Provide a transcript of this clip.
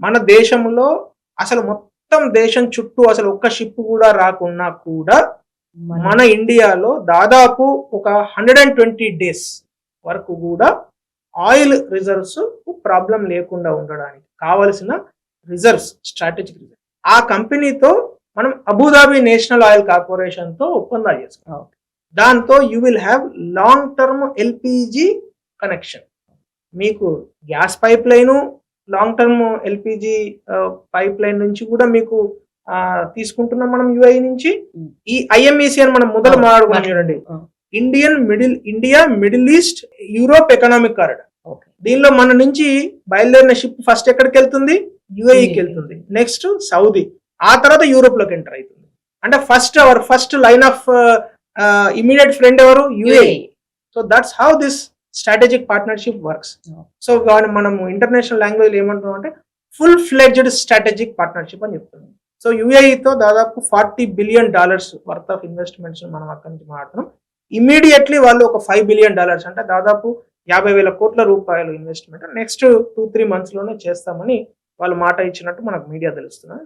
మన దేశంలో అసలు మొత్తం దేశం చుట్టూ అసలు ఒక్క షిప్ కూడా రాకున్నా కూడా మన ఇండియాలో దాదాపు ఒక 120 డేస్ వరకు కూడా ఆయిల్ రిజర్వ్స్ ప్రాబ్లం లేకుండా ఉండడానికి కావలసిన రిజర్వ్స్, స్ట్రాటజిక్ రిజర్వ్ ఆ కంపెనీతో మనం అబుదాబి నేషనల్ ఆయిల్ కార్పొరేషన్ తో ఒప్పందాలు చేసుకున్నాం. దాంతో you will have long term LPG connection. మీకు gas pipe line, long term LPG pipe line నుంచి కూడా మీకు తీసుకుంటున్నాం మనం యుఐ నుంచి. ఈ ఐఎంఈసి అని మనం మొదలు మాట్లాడుకున్నాం చూడండి, India middle east Europe economic corridor. దీనిలో మన నుంచి బయలుదేరిన షిప్ ఫస్ట్ ఎక్కడికి వెళ్తుంది? యుఐకి వెళ్తుంది, నెక్స్ట్ సౌదీ, ఆ తర్వాత యూరోప్ లోకి ఎంటర్ అవుతుంది. అంటే first line of immediate friend ఎవరు? UAE. So that's how this strategic partnership works. So మనం ఇంటర్నేషనల్ లాంగ్వేజ్ ఏమంటున్నాం అంటే ఫుల్ ఫ్లెడ్జ్డ్ స్ట్రాటజిక్ పార్ట్నర్షిప్ అని చెప్తున్నాం. సో యుఏఈతో దాదాపు $40 billion వర్త్ ఆఫ్ ఇన్వెస్ట్మెంట్స్ మనం అక్కడి నుంచి మాట్లాడుతున్నాం. ఇమీడియట్లీ వాళ్ళు ఒక $5 billion అంటే దాదాపు 50,000 కోట్ల రూపాయలు ఇన్వెస్ట్మెంట్ నెక్స్ట్ 2-3 months లోనే చేస్తామని వాళ్ళు మాట ఇచ్చినట్టు మనకు మీడియా తెలుస్తున్నది.